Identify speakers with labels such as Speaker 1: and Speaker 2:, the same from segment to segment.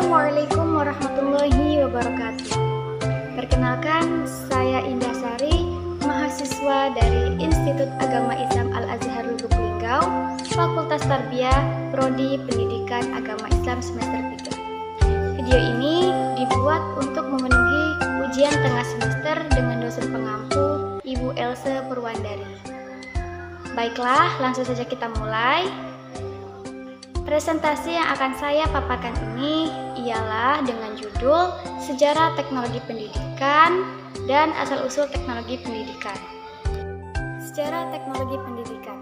Speaker 1: Assalamualaikum warahmatullahi wabarakatuh. Perkenalkan, saya Indah Sari, mahasiswa dari Institut Agama Islam Al-Azhar Lubuk Linggau, Fakultas Tarbiyah, Prodi Pendidikan Agama Islam semester 3. Video ini dibuat untuk memenuhi ujian tengah semester dengan dosen pengampu Ibu Else Purwandari. Baiklah, langsung saja kita mulai. Presentasi yang akan saya paparkan ini ialah dengan judul Sejarah Teknologi Pendidikan dan Asal-usul Teknologi Pendidikan. Sejarah Teknologi Pendidikan.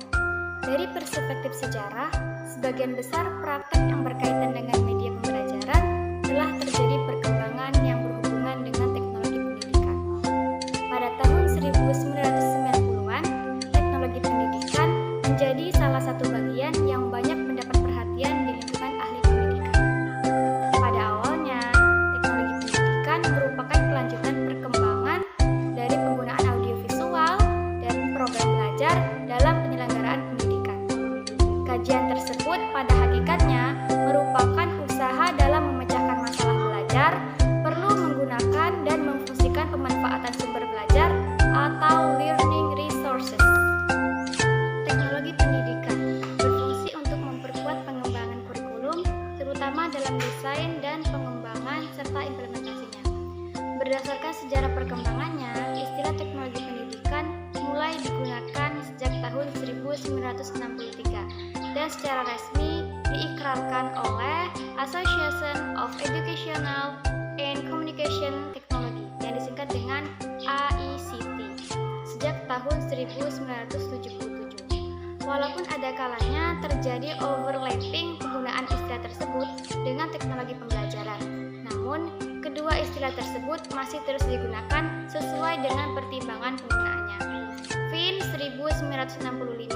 Speaker 1: Dari perspektif sejarah, sebagian besar praktek yang berkaitan dengan media pembelajaran telah terjadi perkembangan yang berhubungan dengan teknologi pendidikan. Pada tahun 1990-an, teknologi pendidikan menjadi salah satu bagian yang banyak mendapat perhatian di lingkungan ahli pendidikan. Pada awalnya, teknologi pendidikan merupakan kelanjutan perkembangan dari penggunaan audiovisual dan program belajar dalam penyelenggaraan pendidikan. Kajian tersebut pada hakikatnya merupakan usaha dalam memecahkan masalah belajar, perlu menggunakan dan memfungsikan pemanfaatan sumber belajar atau learning resources. Teknologi pendidikan berfungsi untuk memperkuat pengembangan kurikulum, terutama dalam desain dan pengembangan serta implementasinya. Berdasarkan sejarah perkembangannya, istilah teknologi pendidikan mulai digunakan sejak tahun 1963 dan secara resmi diikrarkan oleh Association of Educational and Communication Technology yang disingkat dengan AICT sejak tahun 1977. Walaupun ada kalanya terjadi overlapping penggunaan istilah tersebut dengan teknologi pembelajaran, namun kedua istilah tersebut masih terus digunakan sesuai dengan pertimbangan penggunaannya. Finn 1965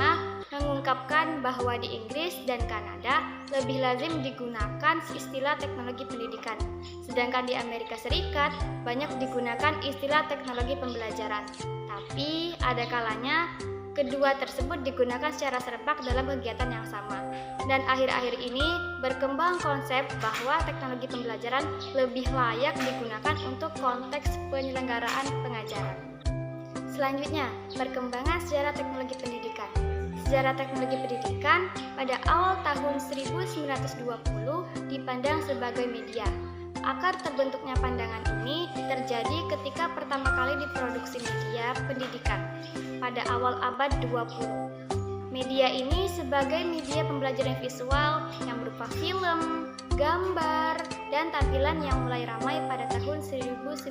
Speaker 1: mengungkapkan bahwa di Inggris dan Kanada lebih lazim digunakan istilah teknologi pendidikan, sedangkan di Amerika Serikat banyak digunakan istilah teknologi pembelajaran. Tapi ada kalanya kedua tersebut digunakan secara serempak dalam kegiatan yang sama. Dan akhir-akhir ini berkembang konsep bahwa teknologi pembelajaran lebih layak digunakan untuk konteks penyelenggaraan pengajaran. Selanjutnya, perkembangan sejarah teknologi pendidikan. Sejarah teknologi pendidikan pada awal tahun 1920 dipandang sebagai media. Akar terbentuknya pandangan ini terjadi ketika pertama kali diproduksi media pendidikan pada awal abad 20. Media ini sebagai media pembelajaran visual yang berupa film, gambar, dan tampilan yang mulai ramai pada tahun 1920.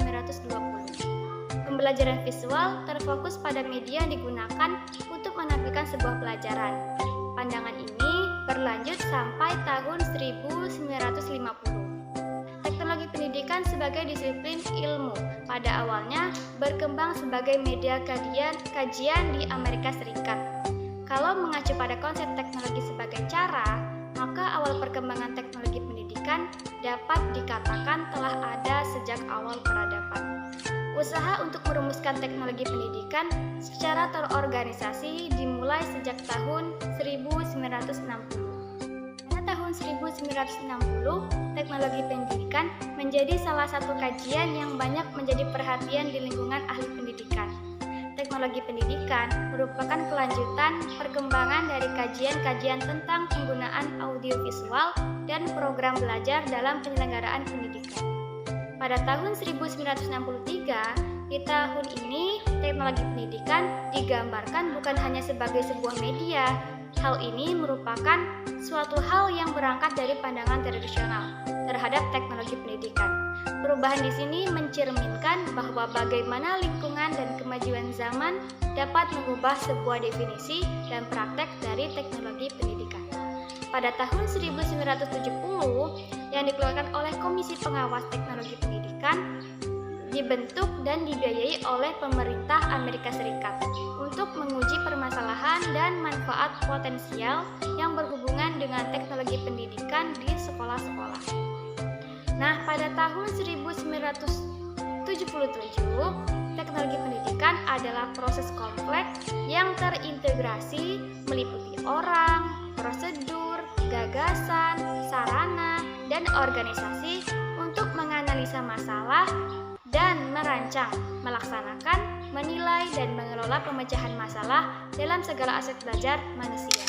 Speaker 1: Pembelajaran visual terfokus pada media yang digunakan untuk menampilkan sebuah pelajaran. Pandangan ini berlanjut sampai tahun 1950. Teknologi pendidikan sebagai disiplin ilmu pada awalnya berkembang sebagai media kajian di Amerika Serikat. Kalau mengacu pada konsep teknologi sebagai cara, maka awal perkembangan teknologi pendidikan dapat dikatakan telah ada sejak awal peradaban. Usaha untuk merumuskan teknologi pendidikan secara terorganisasi dimulai sejak tahun 1960. Tahun 1960, teknologi pendidikan menjadi salah satu kajian yang banyak menjadi perhatian di lingkungan ahli pendidikan. Teknologi pendidikan merupakan kelanjutan perkembangan dari kajian-kajian tentang penggunaan audiovisual dan program belajar dalam penyelenggaraan pendidikan. Pada tahun 1963, di tahun ini teknologi pendidikan digambarkan bukan hanya sebagai sebuah media. Hal ini merupakan suatu hal yang berangkat dari pandangan tradisional terhadap teknologi pendidikan. Perubahan di sini mencerminkan bahwa bagaimana lingkungan dan kemajuan zaman dapat mengubah sebuah definisi dan praktek dari teknologi pendidikan. Pada tahun 1970, yang dikeluarkan oleh Komisi Pengawas Teknologi Pendidikan dibentuk dan dibiayai oleh pemerintah Amerika Serikat untuk menguji permasalahan dan manfaat potensial yang berhubungan dengan teknologi pendidikan di sekolah-sekolah. Nah, pada tahun 1977, teknologi pendidikan adalah proses kompleks yang terintegrasi meliputi orang, prosedur, gagasan, sarana, dan organisasi untuk menganalisa masalah dan merancang, melaksanakan, menilai, dan mengelola pemecahan masalah dalam segala aspek belajar manusia.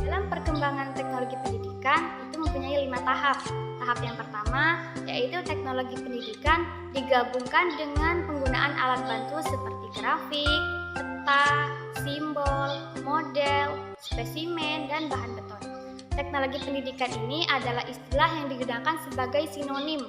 Speaker 1: Dalam perkembangan teknologi pendidikan itu mempunyai 5 tahap. Tahap yang pertama yaitu teknologi pendidikan digabungkan dengan penggunaan alat bantu seperti grafik, peta, simbol, model, spesimen, dan bahan beton. Teknologi pendidikan ini adalah istilah yang digunakan sebagai sinonim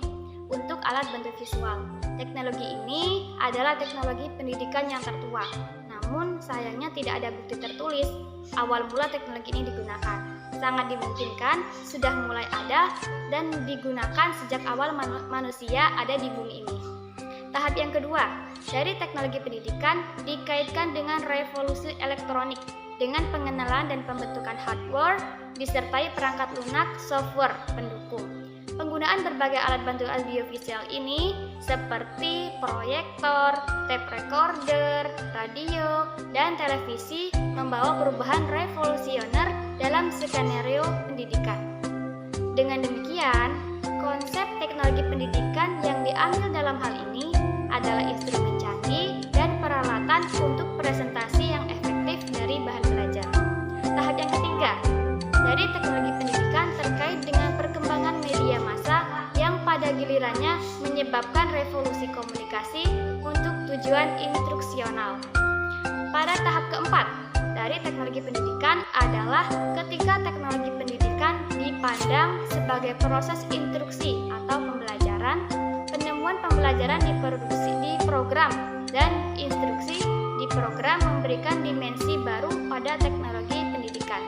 Speaker 1: untuk alat bantu visual. Teknologi ini adalah teknologi pendidikan yang tertua, namun sayangnya tidak ada bukti tertulis awal mula teknologi ini digunakan. Sangat dimungkinkan sudah mulai ada dan digunakan sejak awal manusia ada di bumi ini. Tahap yang kedua, dari teknologi pendidikan dikaitkan dengan revolusi elektronik dengan pengenalan dan pembentukan hardware disertai perangkat lunak software pendukung. Penggunaan berbagai alat bantu audiovisual ini seperti proyektor, tape recorder, radio, dan televisi membawa perubahan revolusioner dalam skenario pendidikan. Dengan demikian, konsep teknologi pendidikan yang diambil dalam hal ini adalah instrumen canggih dan peralatan untuk presentasi yang efektif dari bahan belajar. Tahap yang ketiga, dari teknologi pendidikan terkait dengan perkembangan media massa yang pada gilirannya menyebabkan revolusi komunikasi untuk tujuan instruksional. Pada tahap keempat, dari teknologi pendidikan adalah ketika teknologi pendidikan dipandang sebagai proses instruksi atau pembelajaran, penemuan pembelajaran diproduksi di program, dan instruksi di program memberikan dimensi baru pada teknologi pendidikan.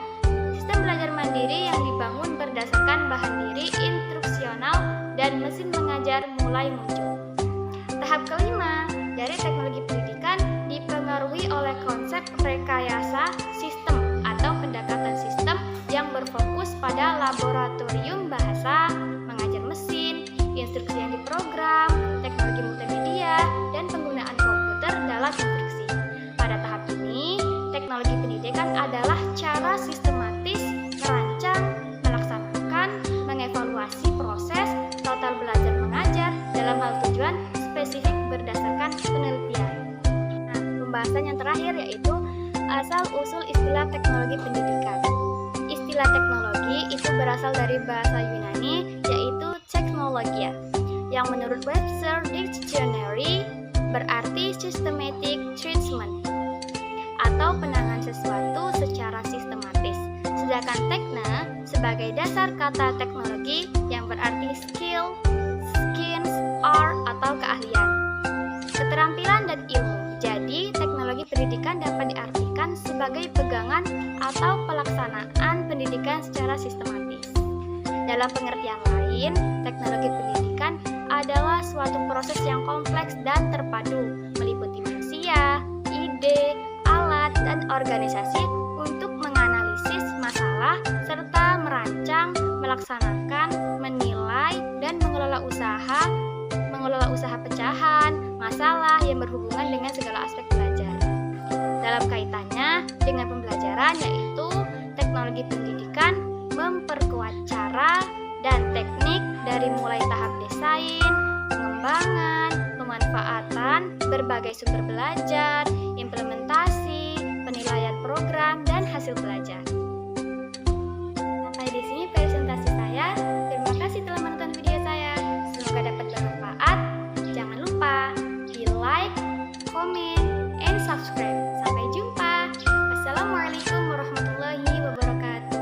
Speaker 1: Sistem belajar mandiri yang dibangun berdasarkan bahan diri instruksional dan mesin mengajar mulai muncul. Tahap kelima, dari teknologi pendidikan dipengaruhi oleh konsep rekayasa sistem atau pendekatan sistem yang berfokus pada laboratorium bahasa, mengajar mesin, instruksi yang diprogram, teknologi multimedia, dan penggunaan komputer dalam instruksi. Pada tahap ini, teknologi pendidikan adalah cara sistematis merancang, melaksanakan, mengevaluasi proses total belajar mengajar dalam hal tujuan spesifik berdasarkan penelitian. Nah, pembahasan yang terakhir yaitu asal-usul istilah teknologi pendidikan. Istilah teknologi itu berasal dari bahasa Yunani yaitu teknologia, yang menurut Webster Dictionary berarti systematic treatment atau penanganan sesuatu secara sistematis. Sedangkan tekna sebagai dasar kata teknologi yang berarti skill, skills, art atau keahlian, keterampilan dan ilmu. Jadi, teknologi pendidikan dapat diartikan sebagai pegangan atau pelaksanaan pendidikan secara sistematis. Dalam pengertian lain, teknologi pendidikan adalah suatu proses yang kompleks dan terpadu, meliputi manusia, ide, alat, dan organisasi untuk menganalisis masalah serta merancang, melaksanakan, menilai, dan mengelola usaha pecahan masalah yang berhubungan dengan segala aspek belajar. Dalam kaitannya dengan pembelajaran yaitu teknologi pendidikan memperkuat cara dan teknik dari mulai tahap desain, pengembangan, pemanfaatan berbagai sumber belajar, implementasi, penilaian program, dan hasil belajar. Sampai di sini presentasi saya. Terima kasih telah menonton video saya. Semoga dapat bermanfaat. Jangan lupa di like, comment, and subscribe. Sampai jumpa. Wassalamualaikum warahmatullahi wabarakatuh.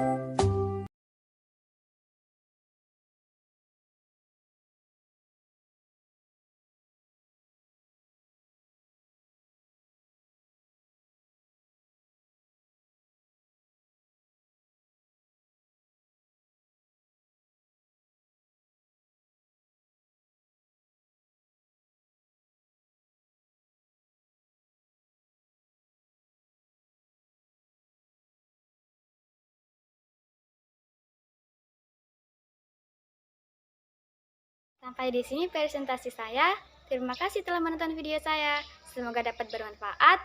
Speaker 1: Sampai di sini presentasi saya. Terima kasih telah menonton video saya. Semoga dapat bermanfaat.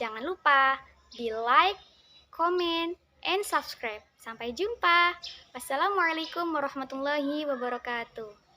Speaker 1: Jangan lupa di like, comment, and subscribe. Sampai jumpa. Wassalamualaikum warahmatullahi wabarakatuh.